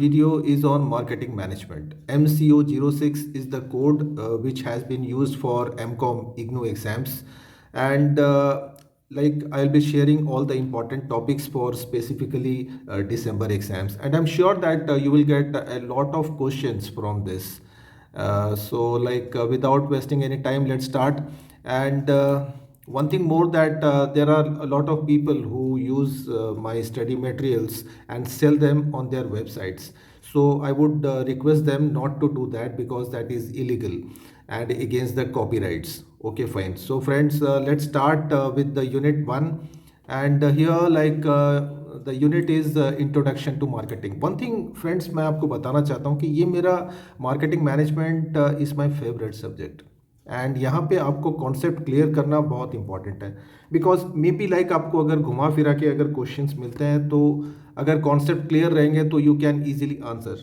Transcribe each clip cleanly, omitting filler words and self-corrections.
video is on marketing management. MCO06 is the code which has been used for MCOM IGNOU exams. And like I'll be sharing all the important topics for specifically December exams. And I'm sure that you will get a lot of questions from this. Without wasting any time, let's start. And one thing more that there are a lot of people who use my study materials and sell them on their websites. So I would request them not to do that because that is illegal and against the copyrights. Okay, fine. So friends, let's start with the unit 1. And the unit is introduction to marketing. One thing friends, मैं आपको बताना चाहता हूँ कि ये मेरा marketing management is my favorite subject. And यहाँ पे आपको कॉन्सेप्ट क्लियर करना बहुत इंपॉर्टेंट है बिकॉज मे बी लाइक आपको अगर घुमा फिरा के अगर क्वेश्चंस मिलते हैं तो अगर कॉन्सेप्ट क्लियर रहेंगे तो you can easily answer.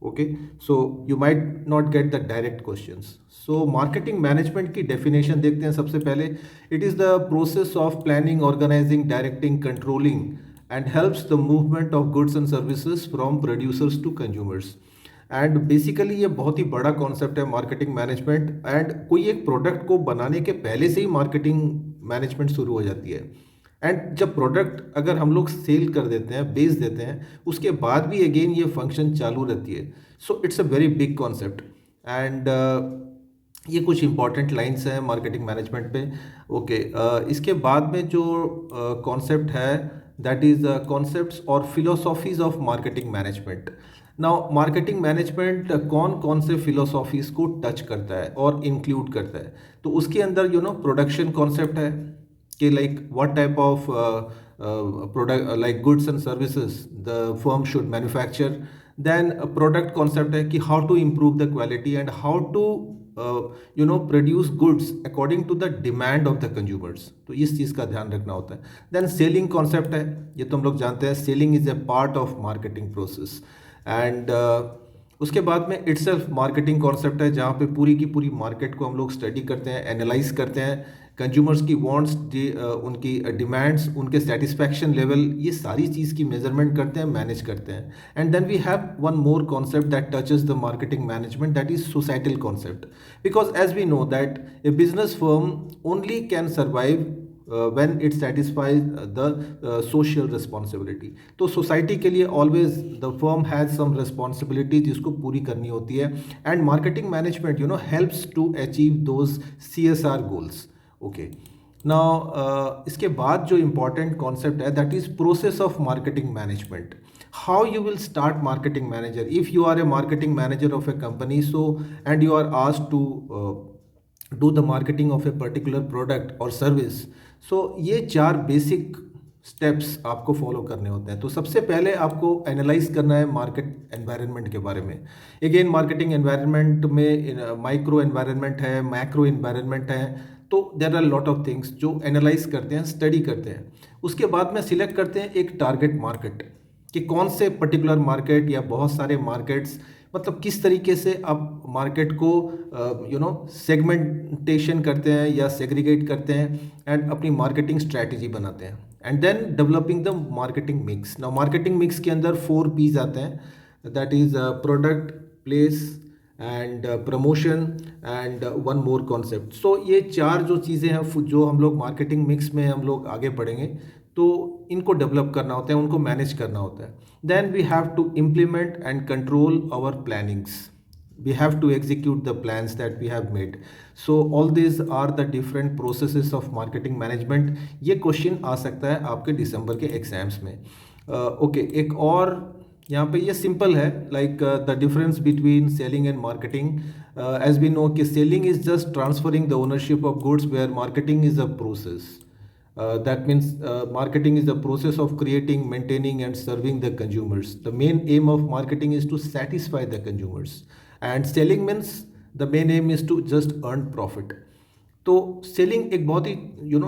Okay, so you might not get the direct questions. So marketing management की डेफिनेशन देखते हैं सबसे पहले. It is the process of planning, organizing, directing, controlling and helps the movement of goods and services from producers to consumers. And basically ये बहुत ही बड़ा concept है marketing management. And कोई एक प्रोडक्ट को बनाने के पहले से ही मार्केटिंग मैनेजमेंट शुरू हो जाती है. एंड जब प्रोडक्ट अगर हम लोग सेल कर देते हैं, बेच देते हैं, उसके बाद भी अगेन ये फंक्शन चालू रहती है. So it's a very big concept. And ये कुछ इंपॉर्टेंट लाइंस हैं मार्केटिंग मैनेजमेंट पे. ओके, इसके बाद में जो कॉन्सेप्ट है दैट इज़ कॉन्सेप्ट्स और philosophies of marketing management. Now marketing management कौन कौन से फिलोसॉफीज को टच करता है और इंक्लूड करता है. तो उसके अंदर प्रोडक्शन कॉन्सेप्ट है कि like what type of product like goods and services the firm should manufacture. Then product concept है कि how to improve the quality and how to produce goods according to the demand of the consumers. तो इस चीज़ का ध्यान रखना होता है. Then selling concept है, ये तो हम लोग जानते हैं, selling is a part of marketing process. And उसके बाद में इटसेल्फ मार्केटिंग कॉन्सेप्ट है जहाँ पे पूरी की पूरी मार्केट को हम लोग स्टडी करते हैं, एनालाइज करते हैं, कंज्यूमर्स की वांट्स, उनकी डिमांड्स, उनके सेटिस्फैक्शन लेवल, ये सारी चीज़ की मेजरमेंट करते हैं, मैनेज करते हैं. And then we have one more concept that touches the marketing management, that is societal concept. Because as we know that a business firm only can survive when it satisfies the social responsibility. तो society के लिए always the firm has some responsibility जिसको पूरी करनी होती है. And marketing management helps to achieve those CSR goals. Okay, now इसके बाद जो इम्पॉर्टेंट कॉन्सेप्ट है that is process of marketing management. How you will start marketing manager if you are a marketing manager of a company, so and you are asked to do the marketing of a particular product or service. सो ये 4 basic steps आपको follow करने होते हैं. तो सबसे पहले आपको analyse करना है मार्केट एनवायरनमेंट के बारे में. अगेन मार्केटिंग एनवायरनमेंट में माइक्रो एनवायरनमेंट है, मैक्रो एनवायरनमेंट है. तो there are lot of things जो एनालाइज करते हैं, स्टडी करते हैं. उसके बाद में सिलेक्ट करते हैं एक टारगेट मार्केट कि कौन से पर्टिकुलर मार्केट या बहुत सारे मार्केट्स, मतलब किस तरीके से आप मार्केट को सेगमेंटेशन करते हैं या सेग्रीगेट करते हैं एंड अपनी मार्केटिंग स्ट्रैटेजी बनाते हैं. And then developing the marketing mix. Now marketing mix के अंदर 4 P's आते हैं, that is product, place and promotion and one more concept. So ये 4 जो चीज़ें हैं जो हम लोग मार्केटिंग मिक्स में हम लोग आगे पढ़ेंगे, तो इनको डेवलप करना होता है, उनको मैनेज करना होता है. Then we have to implement and control our plannings. we have to execute the plans that we have made. So all these are the different processes of marketing management. ये question आ सकता है आपके दिसंबर के exams में. Okay, एक और यहाँ पे ये सिंपल है, like the difference between selling and marketing. As we know कि selling is just transferring the ownership of goods, where marketing is a process. That means marketing is the process of creating, maintaining and serving the consumers. The main aim of marketing is to satisfy the consumers. And selling means the main aim is to just earn profit. तो selling एक बहुत ही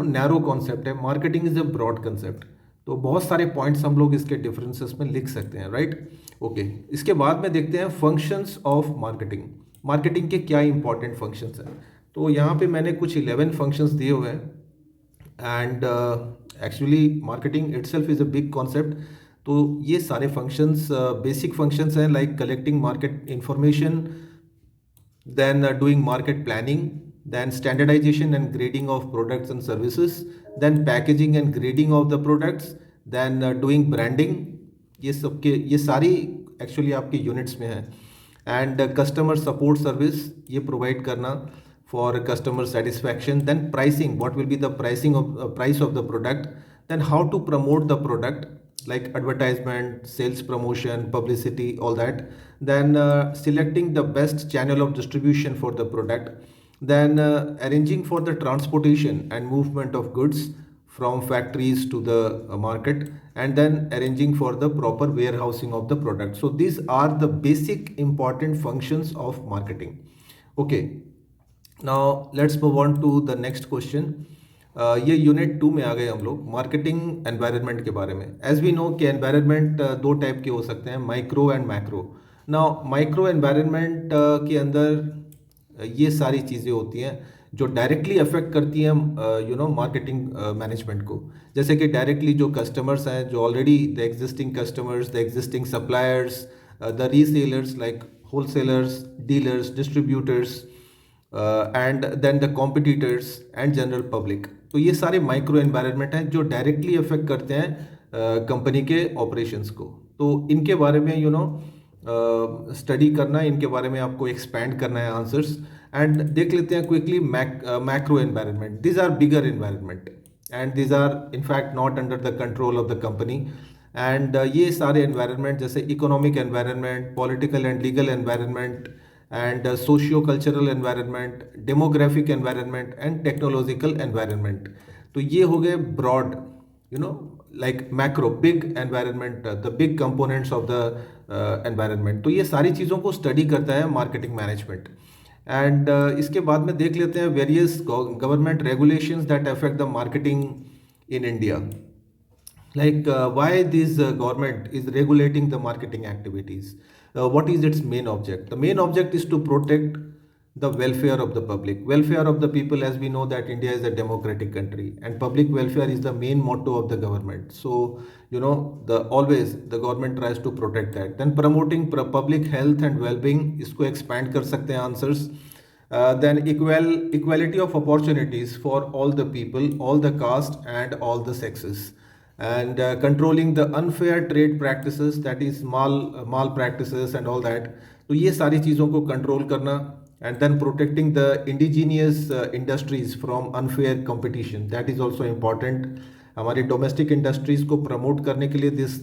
narrow concept है, marketing is a broad concept. तो बहुत सारे points हम लोग इसके डिफरेंसेस में लिख सकते हैं, राइट. ओके, इसके बाद में देखते हैं फंक्शंस ऑफ मार्केटिंग. मार्केटिंग के क्या इंपॉर्टेंट फंक्शंस हैं. तो यहाँ पे मैंने कुछ 11 फंक्शंस दिए हुए हैं. And actually marketing itself is a big concept. तो ये सारे फंक्शंस बेसिक फंक्शंस हैं, like collecting market information, then doing market planning, then standardization and grading of products and services, then packaging and grading of the products, then doing branding. ये सबके ये सारी actually आपके units में है. And customer support service ये provide करना for customer satisfaction. Then pricing, what will be the pricing of price of the product. Then how to promote the product, like advertisement, sales promotion, publicity, all that. Then selecting the best channel of distribution for the product. Then arranging for the transportation and movement of goods from factories to the market, and then arranging for the proper warehousing of the product. So these are the basic important functions of marketing. Okay, now let's move on to the next question. ये unit 2 में आ गए हम लोग marketing environment के बारे में. As we know कि environment दो टाइप के हो सकते हैं, micro and macro. Now micro environment के अंदर ये सारी चीज़ें होती हैं जो डायरेक्टली अफेक्ट करती हैं मार्केटिंग मैनेजमेंट को. जैसे कि डायरेक्टली जो कस्टमर्स हैं, जो already the existing customers, the existing suppliers, the resellers like wholesalers, dealers, distributors, and then the competitors and general public. तो ये सारे माइक्रो एनवायरनमेंट हैं जो डायरेक्टली अफेक्ट करते हैं कंपनी के ऑपरेशंस को. तो इनके बारे में स्टडी करना, इनके बारे में आपको एक्सपैंड करना है आंसर्स. एंड देख लेते हैं quickly macro environment. This are bigger environment and this are in fact not under the control of the company. And ये सारे एनवायरनमेंट जैसे economic environment, political and legal environment, and socio-cultural environment, demographic environment and technological environment. तो ये हो गए broad, like macro, big environment, the big components of the environment. तो ये सारी चीज़ों को स्टडी करता है मार्केटिंग मैनेजमेंट. एंड इसके बाद में देख लेते हैं various government regulations that affect the marketing in India. Like why this government is regulating the marketing activities. What is its main object? The main object is to protect the welfare of the public, welfare of the people. As we know that India is a democratic country and public welfare is the main motto of the government. So always the government tries to protect that. Then promoting public health and well-being, इसको expand कर सकते हैं answers. Then equality of opportunities for all the people, all the caste and all the sexes. And controlling the unfair trade practices, that is mal practices and all that. तो ये सारी चीज़ों को control करना. And then protecting the indigenous industries from unfair competition, that is also important. हमारे domestic industries को promote करने के लिए this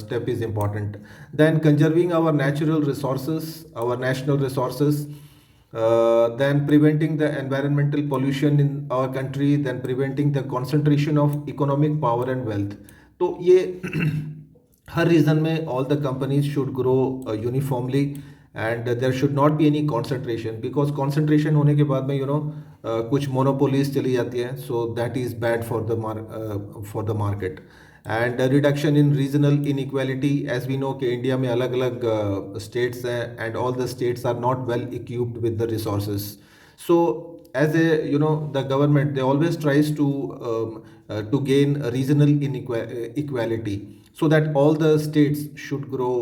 step is important. Then conserving our natural resources, our national resources. Then preventing the environmental pollution in our country, then preventing the concentration of economic power and wealth. तो ये हर reason में all the companies should grow uniformly and there should not be any concentration, because concentration होने के बाद में कुछ monopolies चली जाती हैं, so that is bad for the market. And reduction in regional inequality, as we know कि India में अलग अलग states हैं and all the states are not well equipped with the resources. So as the government, they always tries to gain a regional equality so that all the states should grow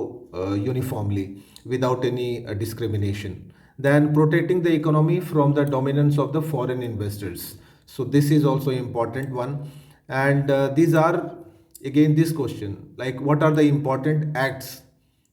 uniformly without any discrimination. Then protecting the economy from the dominance of the foreign investors. So this is also important one. And these are again this question, like what are the important acts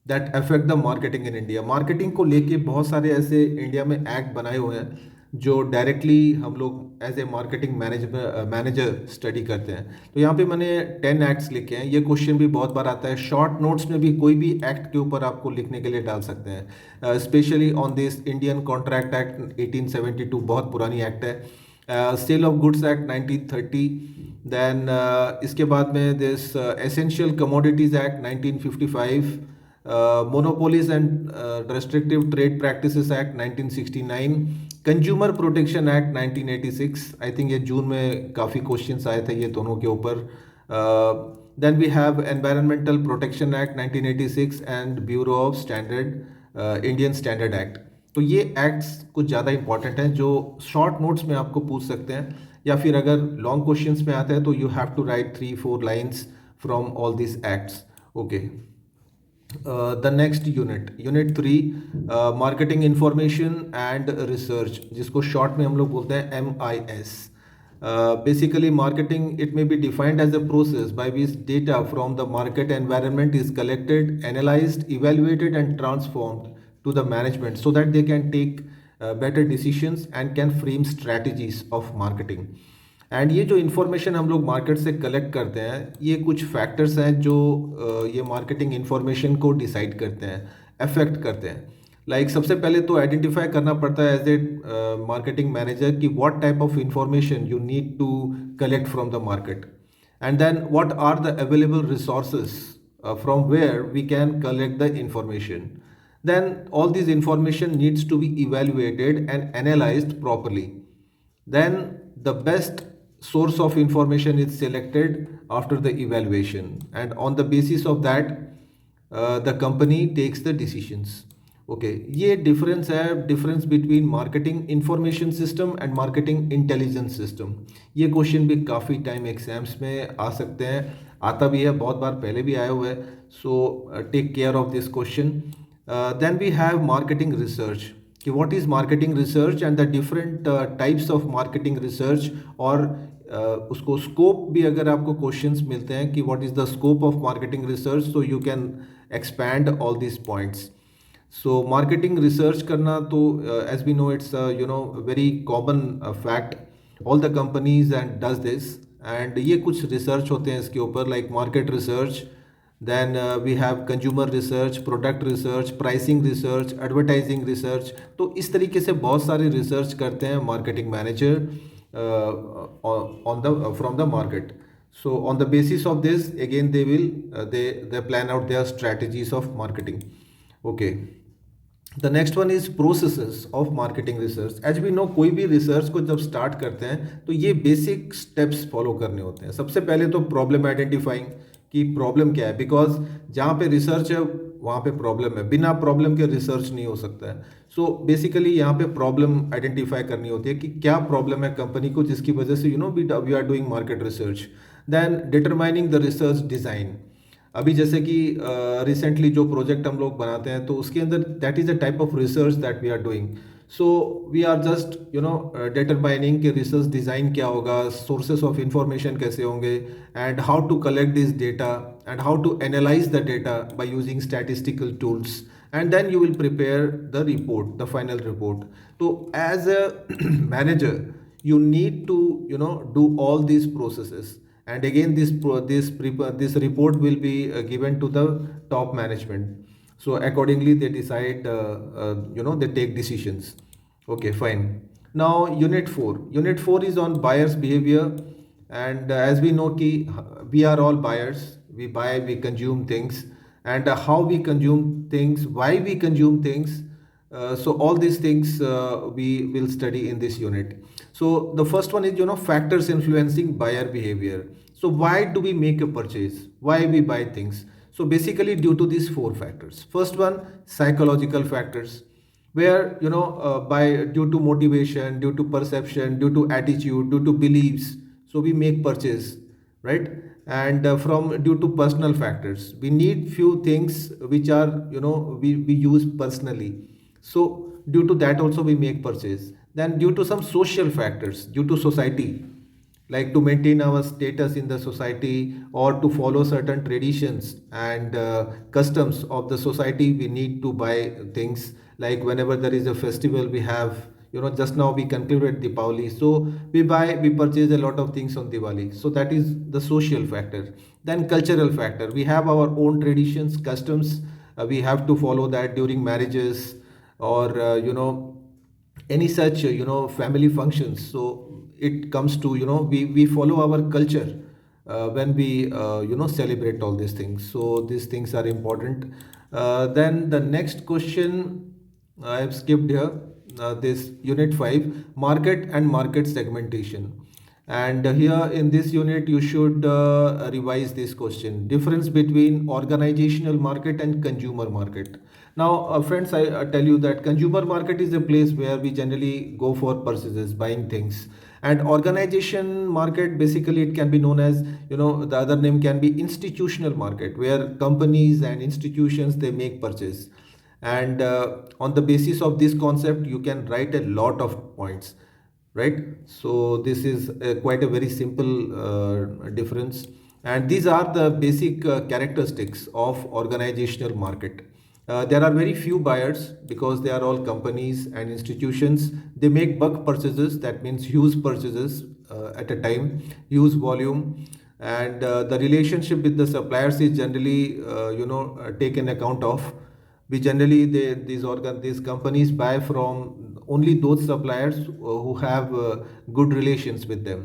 that affect the marketing in India. Marketing को लेके बहुत सारे ऐसे India में act बनाए हुए हैं जो डायरेक्टली हम लोग as a marketing manager study करते हैं. तो यहाँ पे मैंने 10 एक्ट्स लिखे हैं. ये क्वेश्चन भी बहुत बार आता है, शॉर्ट नोट्स में भी कोई भी एक्ट के ऊपर आपको लिखने के लिए डाल सकते हैं. Specially on this Indian contract act 1872, बहुत पुरानी एक्ट है. Sale of goods act 1930. Then इसके बाद में this essential commodities act 1955. Monopolies and restrictive trade practices act 1969. Consumer protection act 1986. I think ये जून में काफ़ी क्वेश्चंस आए थे ये दोनों के ऊपर. Then we have environmental protection act 1986 and bureau of standard Indian standard act. तो ये एक्ट्स कुछ ज़्यादा इंपॉर्टेंट हैं जो शॉर्ट नोट्स में आपको पूछ सकते हैं, या फिर अगर लॉन्ग क्वेश्चंस में आते हैं तो you have to write 3-4 lines from all this acts. Okay. The next unit 3, marketing information and research, जिसको शॉर्ट में हम लोग बोलते हैं MIS. Basically, marketing, it may be defined as a process by which data from the market environment is collected, analyzed, evaluated, and transformed to the management so that they can take better decisions and can frame strategies of marketing. And ये जो information हम लोग market से collect करते हैं, ये कुछ factors हैं जो ये मार्केटिंग इन्फॉर्मेशन को डिसाइड करते हैं, अफेक्ट करते हैं. लाइक सबसे पहले तो आइडेंटिफाई करना पड़ता है एज ए मार्केटिंग मैनेजर कि what type of information you need to collect from the market, and then what are the available resources from where we can collect the information. Then all this information needs to be evaluated and analyzed properly. Then the best source of information is selected after the evaluation, and on the basis of that the company takes the decisions. Okay, ये difference है, difference between marketing information system and marketing intelligence system. ये question भी काफ़ी time exams में आ सकते हैं, आता भी है, बहुत बार पहले भी आया हुआ है. So take care of this question. Then we have marketing research, कि what is marketing research and the different types of marketing research. और उसको स्कोप भी अगर आपको क्वेश्चंस मिलते हैं कि what is the scope of marketing research, so you can expand all this points. So marketing research करना तो as we know it's very common fact. All the companies and does this, and ये कुछ research होते हैं इसके ऊपर, like market research. Then we have consumer research, product research, pricing research, advertising research. तो इस तरीके से बहुत सारे रिसर्च करते हैं marketing manager on the from the market. So on the basis of this, again they will they plan out their strategies of marketing. Okay. The next one is processes of marketing research. As we know, कोई भी research को जब start करते हैं तो ये basic steps follow करने होते हैं. सबसे पहले तो प्रॉब्लम आइडेंटिफाइंग, कि प्रॉब्लम क्या है, बिकॉज जहाँ पे रिसर्च है वहाँ पे प्रॉब्लम है, बिना प्रॉब्लम के रिसर्च नहीं हो सकता है. सो बेसिकली यहाँ पे प्रॉब्लम आइडेंटिफाई करनी होती है कि क्या प्रॉब्लम है कंपनी को, जिसकी वजह से we are doing market research. Then determining the research design. अभी जैसे कि रिसेंटली जो प्रोजेक्ट हम लोग बनाते हैं तो उसके अंदर that is the type of research that we are doing. So we are just determining कि रिसर्च डिज़ाइन क्या होगा, सोर्सेस ऑफ इंफॉर्मेशन कैसे होंगे, and how to collect this data and how to analyze the data by using statistical tools, and then you will prepare the report, the final report. So as a manager, you need to do all these processes, and again this report will be given to the top management. So accordingly they decide, they take decisions. Okay, fine. Now unit 4 is on buyers behavior. And as we know ki we are all buyers, we buy, we consume things, and how we consume things, why we consume things. So all these things we will study in this unit. So the first one is factors influencing buyer behavior. So why do we make a purchase, why we buy things? So basically due to these 4 factors. First one, psychological factors, where by due to motivation, due to perception, due to attitude, due to beliefs, so we make purchase, right? And from due to personal factors, we need few things which are we use personally, so due to that also we make purchase. Then due to some social factors, due to society, like to maintain our status in the society or to follow certain traditions and customs of the society, we need to buy things. Like whenever there is a festival, we have just now we concluded Diwali, so we purchase a lot of things on Diwali. So that is the social factor. Then cultural factor, we have our own traditions, customs, we have to follow that during marriages or any such family functions. So it comes to we follow our culture when we celebrate all these things. So these things are important. Then the next question I have skipped here, this unit 5, market and market segmentation. And here in this unit you should revise this question: difference between organizational market and consumer market. Now friends, I tell you that consumer market is a place where we generally go for purchases, buying things, And organization market, basically it can be known as, the other name can be institutional market, where companies and institutions, they make purchase. And on the basis of this concept, you can write a lot of points, right? So this is quite a very simple difference, and these are the basic characteristics of organizational market. There are very few buyers because they are all companies and institutions. They make bulk purchases, that means huge purchases at a time, huge volume. And the relationship with the suppliers is generally taken account of. We generally, these companies buy from only those suppliers who have good relations with them.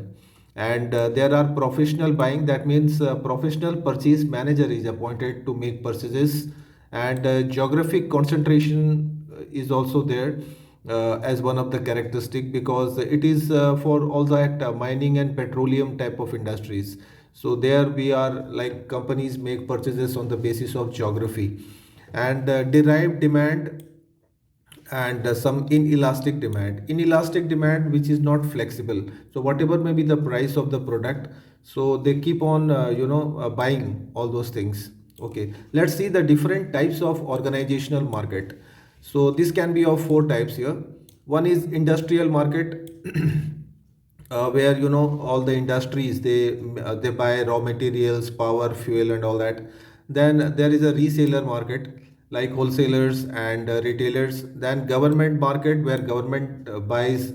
And there are professional buying, that means professional purchase manager is appointed to make purchases. And geographic concentration is also there as one of the characteristic, because it is for all that mining and petroleum type of industries. So there we are, like, companies make purchases on the basis of geography. And derived demand, and some inelastic demand which is not flexible. So whatever may be the price of the product, so they keep on buying all those things. Okay, let's see the different types of organizational market. So this can be of four types here. One is industrial market, where all the industries, they buy raw materials, power, fuel, and all that. Then there is a reseller market, like wholesalers and retailers. Then government market, where government buys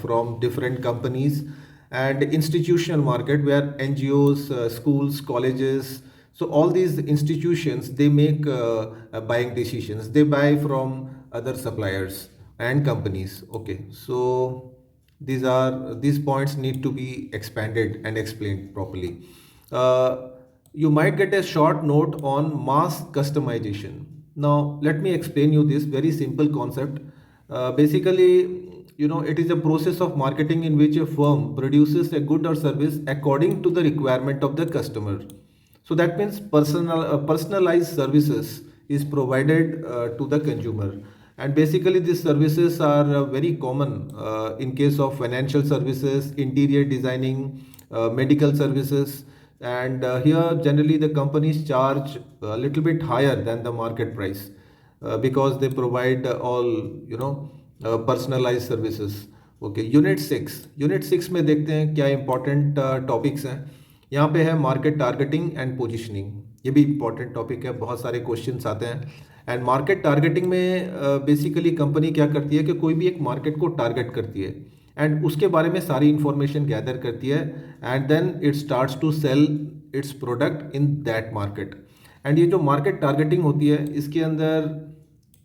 from different companies. And institutional market, where NGOs, schools, colleges, so all these institutions, they make buying decisions. They buy from other suppliers and companies. Okay, so these points need to be expanded and explained properly. Uh, you might get a short note on mass customization. Now, let me explain you this very simple concept. Basically, it is a process of marketing in which a firm produces a good or service according to the requirement of the customer. So that means personalized services is provided to the consumer. And basically these services are very common in case of financial services, interior designing, medical services. And here generally the companies charge a little bit higher than the market price because they provide all personalized services. Okay, unit 6 में देखते हैं क्या important topics हैं. यहाँ पे है market targeting and positioning. ये भी इंपॉर्टेंट टॉपिक है, बहुत सारे क्वेश्चंस आते हैं. एंड मार्केट टारगेटिंग में बेसिकली कंपनी क्या करती है कि कोई भी एक मार्केट को टारगेट करती है एंड उसके बारे में सारी इंफॉर्मेशन गैदर करती है. And then it starts to sell its product in that market. And ये जो मार्केट टारगेटिंग होती है, इसके अंदर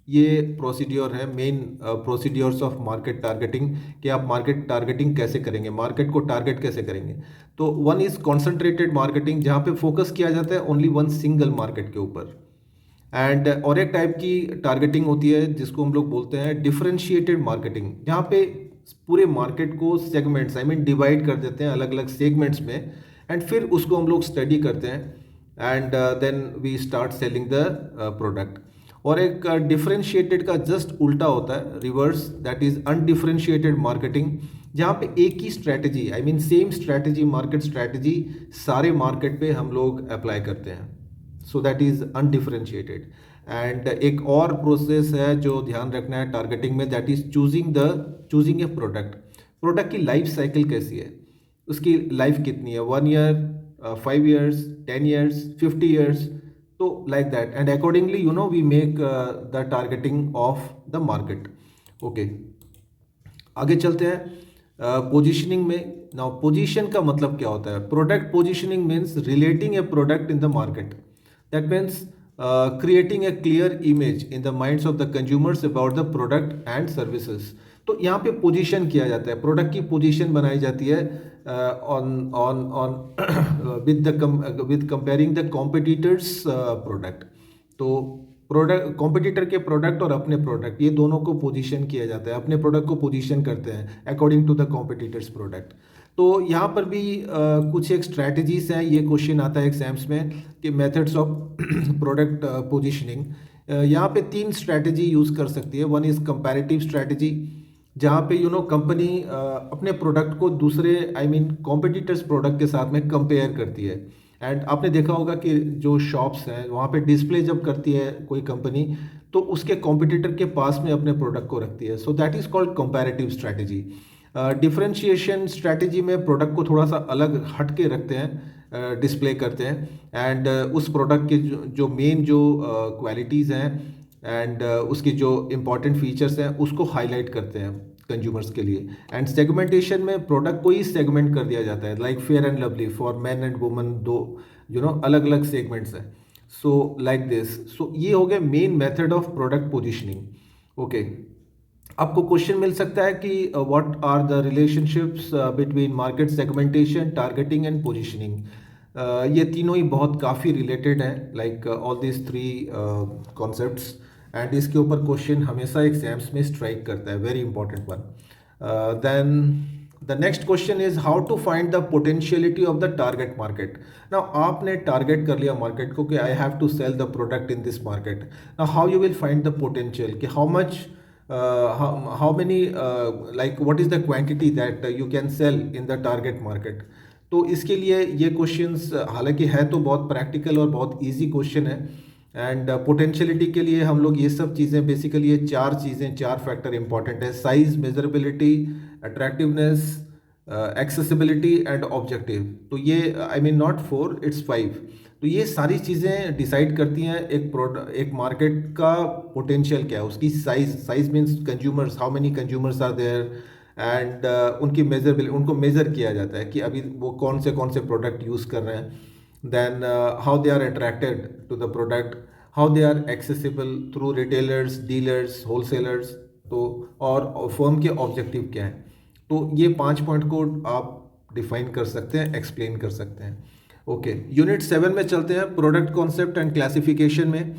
ये प्रोसीड्योर है, main procedures of market targeting, कि आप मार्केट टारगेटिंग कैसे करेंगे, मार्केट को टारगेट कैसे करेंगे. तो वन इज़ कॉन्सेंट्रेटेड मार्केटिंग, जहाँ पे फोकस किया जाता है ओनली वन सिंगल मार्केट के ऊपर. एंड और एक टाइप की टारगेटिंग होती है जिसको हम लोग बोलते हैं डिफरेंशिएटेड मार्केटिंग, जहाँ पे पूरे मार्केट को सेगमेंट्स, आई मीन डिवाइड कर देते हैं अलग अलग सेगमेंट्स में, एंड फिर उसको हम लोग स्टडी करते हैं and then we start selling the product. और एक डिफरेंशिएटेड का जस्ट उल्टा होता है, reverse, that is undifferentiated marketing, जहाँ पे एक ही strategy, I mean same strategy, market strategy सारे मार्केट पे हम लोग अप्लाई करते हैं. So that is undifferentiated. And एक और प्रोसेस है जो ध्यान रखना है टारगेटिंग में, that is choosing a product. Product की लाइफ साइकिल कैसी है, उसकी लाइफ कितनी है, 1 ईयर, 5 ईयर्स, 10 ईयर्स, 50 ईयर्स. तो like that, and accordingly we make the targeting of the market. Okay, आगे चलते हैं पोजीशनिंग में. नाउ पोजीशन का मतलब क्या होता है? Product positioning means relating A product in the market. That means creating a clear image in the minds of the consumers about the product and services. तो यहाँ पे पोजीशन किया जाता है, प्रोडक्ट की पोजीशन बनाई जाती है on with comparing the competitors product. तो प्रोडक्ट, कॉम्पिटिटर के प्रोडक्ट और अपने प्रोडक्ट, ये दोनों को पोजीशन किया जाता है, अपने प्रोडक्ट को पोजीशन करते हैं according to the competitors product. तो यहाँ पर भी कुछ एक स्ट्रैटेजीज हैं, ये क्वेश्चन आता है एग्जाम्स में कि मेथड्स ऑफ प्रोडक्ट पोजीशनिंग. यहाँ पे 3 स्ट्रैटेजी यूज़ कर सकती है. वन इज़ कंपैरेटिव स्ट्रैटेजी, जहाँ पे कंपनी अपने प्रोडक्ट को दूसरे कॉम्पिटिटर्स प्रोडक्ट के साथ में कंपेयर करती है। एंड आपने देखा होगा कि जो शॉप्स हैं वहाँ पे डिस्प्ले जब करती है कोई कंपनी, तो उसके कॉम्पिटिटर के पास में अपने प्रोडक्ट को रखती है। So that is called comparative strategy. Differentiation strategy में प्रोडक्ट को थोड़ा सा अलग हट के रखते हैं, डिस्प्ले करते हैं। एंड उस प्रोडक्ट के जो मेन जो क्वालिटीज़ हैं एंड उसकी जो इम्पॉर्टेंट फीचर्स हैं उसको हाईलाइट करते हैं कंज्यूमर्स के लिए। एंड सेगमेंटेशन में प्रोडक्ट को ही सेगमेंट कर दिया जाता है, like fair and lovely for man and woman, दो अलग अलग सेगमेंट्स हैं। सो लाइक दिस, सो ये हो गया main method of product positioning. Okay, आपको क्वेश्चन मिल सकता है कि what are the relationships between market segmentation, targeting and positioning. ये तीनों ही बहुत काफ़ी रिलेटेड हैं, like all this three concepts. And इसके ऊपर क्वेश्चन हमेशा एग्जाम्स में स्ट्राइक करता है, very important one. Then the next question is how to find the potentiality of the target market. Now आपने टारगेट कर लिया मार्केट को कि I have to sell the product in this market. Now how you will find the potential, कि how much, how many, like what is the quantity that you can sell in the target market। तो इसके लिए ये questions हालांकि है तो बहुत practical और बहुत इजी क्वेश्चन है। एंड पोटेंशियलिटी के लिए हम लोग ये सब चीज़ें बेसिकली, ये चार चीज़ें, चार फैक्टर इंपॉर्टेंट है: size, measurability, attractiveness, accessibility and objective. तो ये नॉट फोर, इट्स फाइव। तो ये सारी चीज़ें डिसाइड करती हैं एक प्रोडक्ट, एक मार्केट का पोटेंशियल क्या है, उसकी size. Size means consumers, how many consumers are there. And उनकी मेजरेबिलिटी, उनको मेज़र किया जाता है कि अभी वो कौन से प्रोडक्ट यूज़ कर रहे हैं। then how they are attracted to the product, how they are accessible through retailers, dealers, wholesalers। तो और फर्म के ऑब्जेक्टिव क्या है। तो ये 5 पॉइंट को आप डिफाइन कर सकते हैं, एक्सप्लेन कर सकते हैं। ओके, यूनिट 7 में चलते हैं, प्रोडक्ट कॉन्सेप्ट एंड क्लासिफिकेशन में।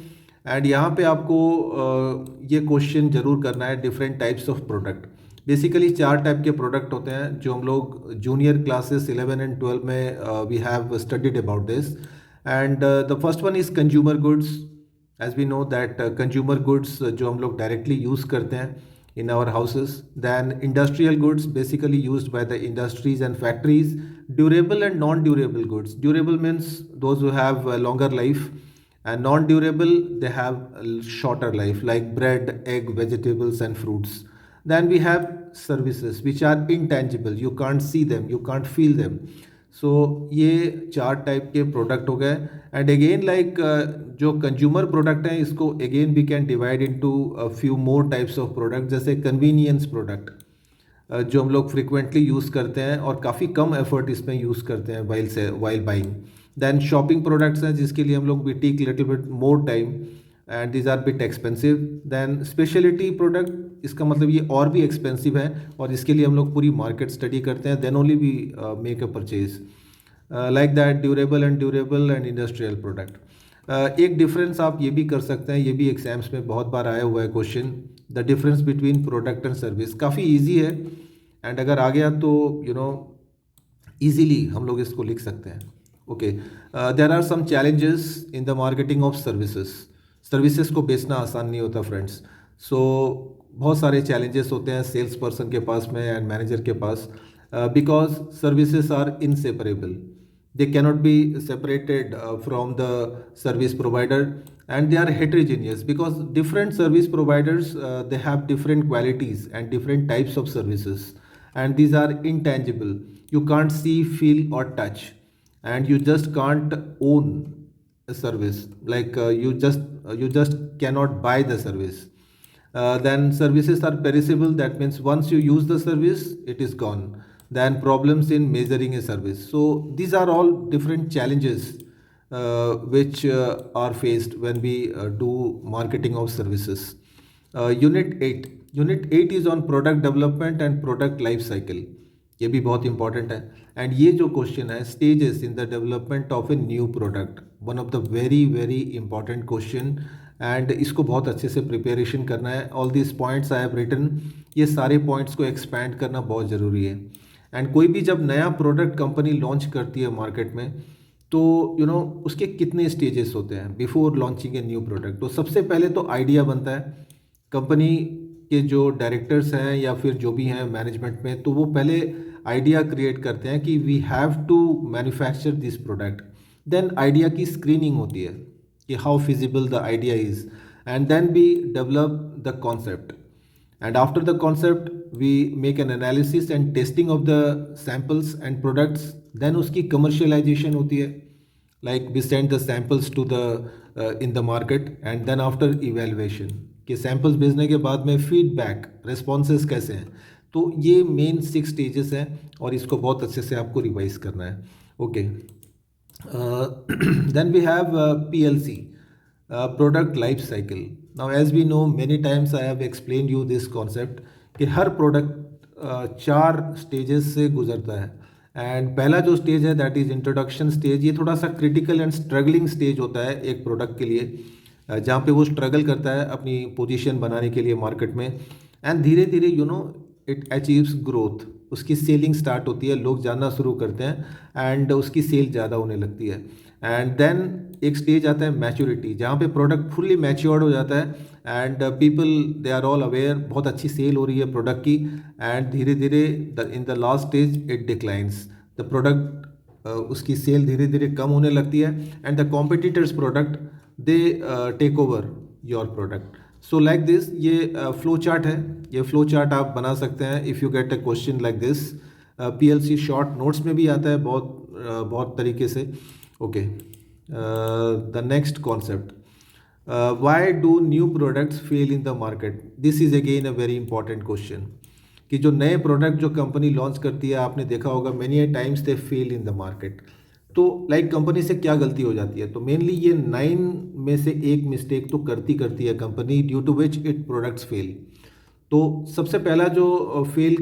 एंड यहाँ पे आपको ये क्वेश्चन जरूर करना है, different types of product. Basically 4 type के प्रोडक्ट होते हैं जो हम लोग जूनियर क्लासेस 11 एंड 12 में we have studied about this. And the first one is consumer goods. As we know that consumer goods जो हम लोग डायरेक्टली यूज़ करते हैं in our houses। Then industrial goods, basically used by the industries and factories. Durable and non-durable goods. Durable means those who have a longer life, and non-durable, they have a shorter life, like bread, egg, vegetables and fruits। Then we have services which are intangible, you can't see them, you can't feel them। सो ये 4 type के product हो गए। And again like जो consumer product हैं, इसको again we can divide into a few more types of product, जैसे convenience product जो हम लोग फ्रिक्वेंटली यूज़ करते हैं और काफ़ी कम एफर्ट इसमें यूज़ करते हैं while buying. Then shopping products हैं जिसके लिए हम लोग we take little bit more time and these are bit expensive. Then speciality product, इसका मतलब ये और भी एक्सपेंसिव है और इसके लिए हम लोग पूरी मार्केट स्टडी करते हैं, then only we make a purchase. Like that durable and industrial product. एक डिफरेंस आप ये भी कर सकते हैं, ये भी एग्जाम्स में बहुत बार आया हुआ है question, the difference between product and service. काफ़ी ईजी है एंड अगर आ गया तो ईजीली हम लोग इसको लिख सकते हैं। Okay, there are some challenges in the marketing of services. Services को बेचना आसान नहीं होता फ्रेंड्स। सो बहुत सारे चैलेंजेस होते हैं सेल्स पर्सन के पास में एंड मैनेजर के पास, because services are inseparable, they cannot be separated from the service provider, and they are heterogeneous because different service providers they have different qualities and different types of services, and these are intangible, you can't see, feel or touch, and you just can't own a service, like you just cannot buy the service। Then services are perishable, that means once you use the service it is gone। Then problems in measuring a service, so these are all different challenges which are faced when we do marketing of services। Unit 8 is on product development and product life cycle। ये भी बहुत important है। And ये जो question है, stages in the development of a new product, one of the very very important question, and इसको बहुत अच्छे से प्रिपरेशन करना है। All this points I have written, ये सारे पॉइंट्स को एक्सपैंड करना बहुत ज़रूरी है। एंड कोई भी जब नया प्रोडक्ट कंपनी लॉन्च करती है मार्केट में, तो उसके कितने स्टेजेस होते हैं बिफोर लॉन्चिंग ए न्यू प्रोडक्ट। तो सबसे पहले तो आइडिया बनता है, कंपनी के जो डायरेक्टर्स हैं या फिर जो भी हैं मैनेजमेंट में, तो वो पहले आइडिया क्रिएट करते हैं कि we have to manufacture this product. Then idea की स्क्रीनिंग होती है कि how feasible the idea is, and then we develop the concept, and after the concept we make an analysis and testing of the samples and products, then uski commercialization hoti hai, like we send the samples to the in the market, and then after evaluation कि samples भेजने के बाद में feedback responses कैसे हैं। तो ये main 6 stages हैं और इसको बहुत अच्छे से आपको रिवाइज करना है। Okay, then we have PLC, product life cycle. Now as we know, many times I have explained you this concept कि हर प्रोडक्ट 4 स्टेजेस से गुजरता है। एंड पहला जो स्टेज है दैट इज़ इंट्रोडक्शन स्टेज। ये थोड़ा सा क्रिटिकल एंड स्ट्रगलिंग स्टेज होता है एक प्रोडक्ट के लिए, जहाँ पे वो स्ट्रगल करता है अपनी पोजीशन बनाने के लिए मार्केट में, एंड धीरे धीरे इट अचीव्स ग्रोथ, उसकी सेलिंग स्टार्ट होती है, लोग जानना शुरू करते हैं एंड उसकी सेल ज़्यादा होने लगती है। एंड देन एक स्टेज आता है मैच्योरिटी, जहाँ पे प्रोडक्ट फुल्ली मैच्योर्ड हो जाता है and people they are all aware, बहुत अच्छी सेल हो रही है प्रोडक्ट की, एंड धीरे धीरे in the last stage it declines the product, उसकी सेल धीरे धीरे कम होने लगती है and the competitors product they take over your product. So like this, ये फ्लो चार्ट है, ये फ्लो चार्ट आप बना सकते हैं if you get a question like this. PLC short notes में भी आता है बहुत तरीके से। Okay, the next concept, why do new products fail in the market? This is again a very important question कि जो नए प्रोडक्ट जो कंपनी लॉन्च करती है, आपने देखा होगा many times they fail in the market. तो लाइक कंपनी से क्या गलती हो जाती है? तो मेनली ये 9 में से एक मिस्टेक तो करती है company, due to which it products fail. तो सबसे पहला जो फेल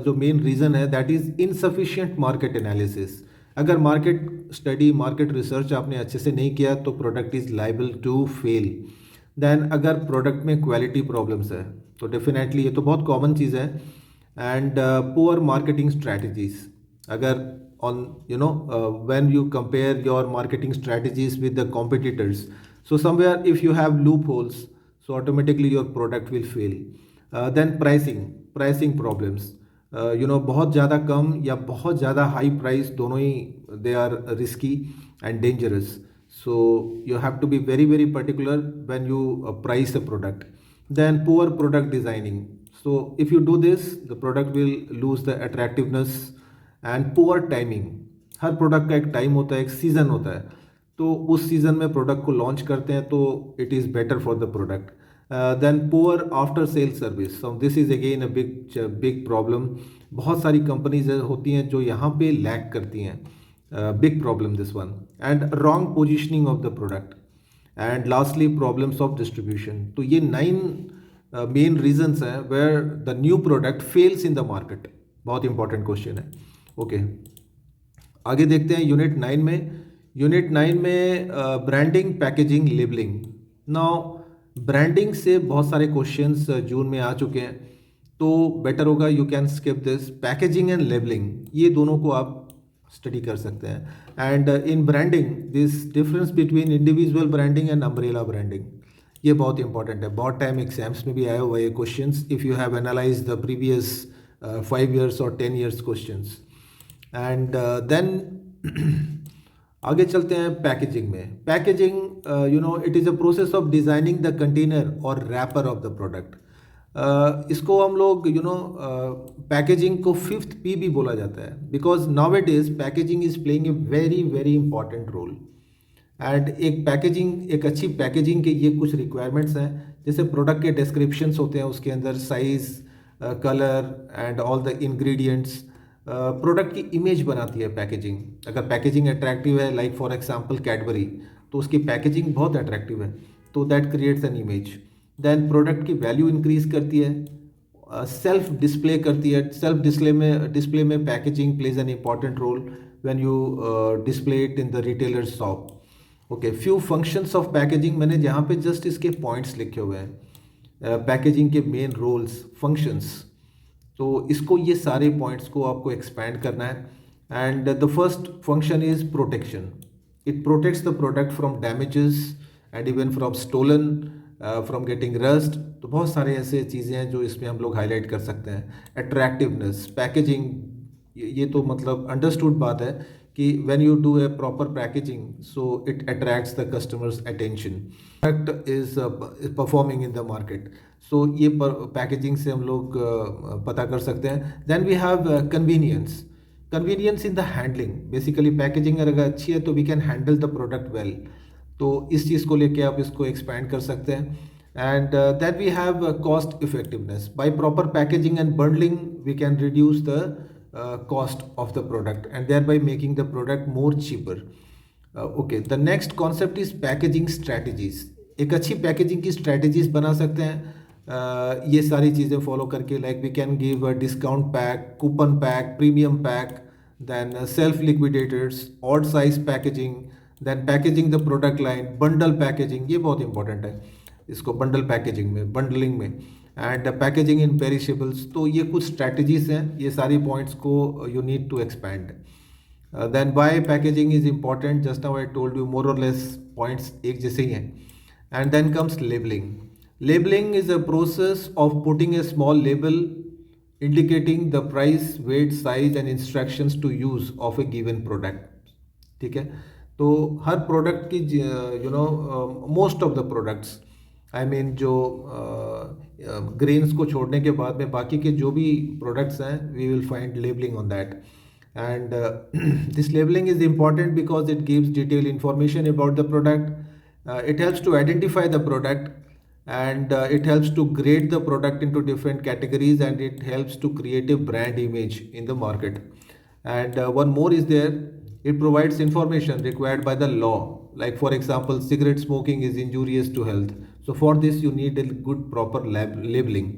जो मेन रीज़न है that is insufficient market analysis. अगर मार्केट स्टडी, मार्केट रिसर्च आपने अच्छे से नहीं किया तो product is liable to fail. Then अगर प्रोडक्ट में क्वालिटी प्रॉब्लम्स है तो डेफिनेटली, ये तो बहुत कॉमन चीज़ है। एंड पुअर मार्केटिंग स्ट्रैटेजीज, अगर on when you compare your marketing strategies with the competitors, so somewhere if you have loopholes, so automatically your product will fail. Then pricing problems, बहुत ज़्यादा कम या बहुत ज़्यादा हाई प्राइस, दोनों ही they are risky and dangerous, so you have to be very very particular when you price a product. Then poor product designing, so if you do this the product will lose the attractiveness. And poor timing, her product का एक time होता है, एक season होता है, तो उस season में प्रोडक्ट को लॉन्च करते हैं तो it is better for the product. Then poor after sale service, so this is again a big problem. बहुत सारी कंपनीज होती हैं जो यहाँ पे लैक करती हैं, big problem this one. And wrong positioning of the product, and lastly problems of distribution. तो ये 9 मेन रीजन्स हैं where the new product fails in the market. बहुत इंपॉर्टेंट क्वेश्चन है। ओके, आगे देखते हैं यूनिट 9 में। यूनिट 9 में branding, packaging, labelling. Now branding से बहुत सारे क्वेश्चंस जून में आ चुके हैं, तो बेटर होगा you can skip this. Packaging and labelling, ये दोनों को आप स्टडी कर सकते हैं। And in branding, this difference between individual branding and umbrella branding, ये बहुत इंपॉर्टेंट है। बहुत टाइम एग्जाम्स में भी आया हुआ ये questions, if you have analyse the previous 5 years और 10 years क्वेश्चंस। एंड देन आगे चलते हैं पैकेजिंग में। Packaging, it is a process of designing the container और रैपर ऑफ द प्रोडक्ट। इसको हम लोग पैकेजिंग को 5th P भी बोला जाता है, because now it is packaging is playing a very very important role. And एक अच्छी पैकेजिंग के ये कुछ रिक्वायरमेंट्स हैं, जैसे प्रोडक्ट के डिस्क्रिप्शंस होते हैं, उसके अंदर size, colour and all the ingredients. Product की इमेज बनाती है पैकेजिंग। अगर पैकेजिंग अट्रैक्टिव है, लाइक फॉर एग्जांपल कैडबरी, तो उसकी पैकेजिंग बहुत अट्रैक्टिव है, तो that creates an image. Then product की वैल्यू इंक्रीज करती है, सेल्फ डिस्प्ले करती है। सेल्फ डिस्प्ले में packaging plays an important role when you display it in the retailer shop. Okay, few functions of packaging, मैंने जहाँ पे जस्ट इसके पॉइंट्स लिखे हुए हैं, पैकेजिंग के मेन रोल्स, फंक्शंस, तो इसको, ये सारे पॉइंट्स को आपको एक्सपैंड करना है। And the first function is protection. It protects the product from damages and even from stolen from getting rust. तो बहुत सारे ऐसे चीज़ें हैं जो इसमें हम लोग हाईलाइट कर सकते हैं। अट्रैक्टिवनेस, पैकेजिंग, ये तो मतलब अंडरस्टूड बात है कि when you do a proper packaging so it attracts the customer's attention, product is performing in the market. So ये पैकेजिंग से हम लोग पता कर सकते हैं। Then we have convenience, convenience in the handling. Basically packaging अगर अच्छी है तो we can handle the product well. तो इस चीज़ को लेके आप इसको एक्सपैंड कर सकते हैं। And that we have cost effectiveness, by proper packaging and bundling we can reduce the cost of the product and thereby making the product more cheaper. Okay, the next concept is packaging strategies. एक अच्छी packaging की strategies बना सकते हैं ये सारी चीज़ें follow करके। Like we can give a discount pack, coupon pack, premium pack, then self liquidators, odd size packaging, then packaging the product line, bundle packaging, ये बहुत इंपॉर्टेंट है इसको बंडल पैकेजिंग में, बंडलिंग में, एंड पैकेजिंग इन पेरिशेबल्स। तो ये कुछ strategies हैं, ये सारी पॉइंट्स को you need to expand. Then why packaging is important, just now I told you, more और लेस पॉइंट्स एक जैसे ही हैं। And then comes labelling. Labelling is a process of putting a small label indicating the price, weight, size and instructions to use of a given product. ठीक है, तो हर product की most of the products, I mean जो grains को छोड़ने के बाद में बाकी के जो भी प्रोडक्ट्स हैं we will find labelling on that. And this labelling is important because it gives detail information about the product, it helps to identify the product, and it helps to grade the product into different categories, and it helps to create a brand image in the market. And one more is there, it provides information required by the law, like for example cigarette smoking is injurious to health. So for this you need a good proper labeling.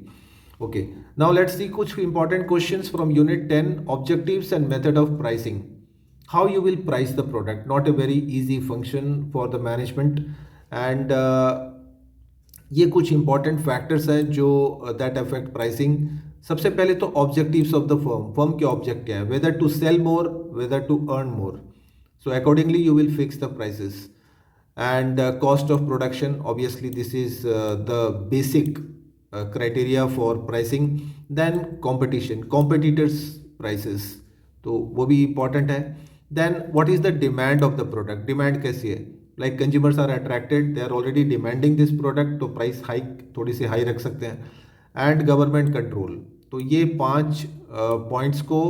Okay, now let's see kuch important questions from unit 10, objectives and method of pricing. How you will price the product, not a very easy function for the management. And ये कुछ important factors हैं जो that affect pricing. सबसे पहले तो objectives of the firm, firm के object क्या है, whether to sell more, whether to earn more. So accordingly you will fix the prices. And cost of production, obviously this is the basic criteria for pricing. Then competition, competitors prices, तो वो भी important है। देन what is the demand of the product, demand कैसी है, like consumers are attracted, they are already demanding this product, तो price hike थोड़ी सी high रख सकते हैं। एंड गवर्नमेंट कंट्रोल, तो ये 5 पॉइंट्स को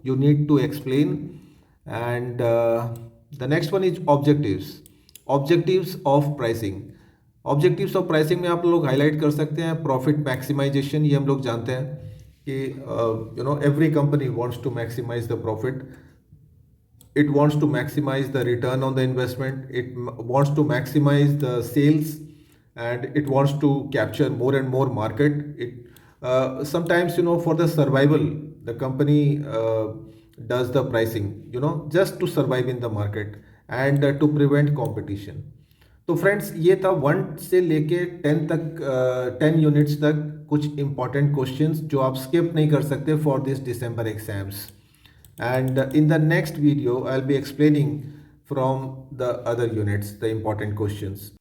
you need to explain. And the next one is objectives, objectives of pricing. Objectives of pricing में आप लोग हाईलाइट कर सकते हैं प्रॉफिट मैक्सिमाइजेशन, ये हम लोग जानते हैं कि every company wants to maximize the profit, it wants to maximize the return on the investment, it wants to maximize the sales, and it wants to capture more and more market. It sometimes for the survival the company does the pricing just to survive in the market and to prevent competition. तो friends ये था 1 से लेके 10 तक 10 units तक कुछ important questions जो आप स्किप नहीं कर सकते for this December exams. And in the next video I will be explaining from the other units the important questions.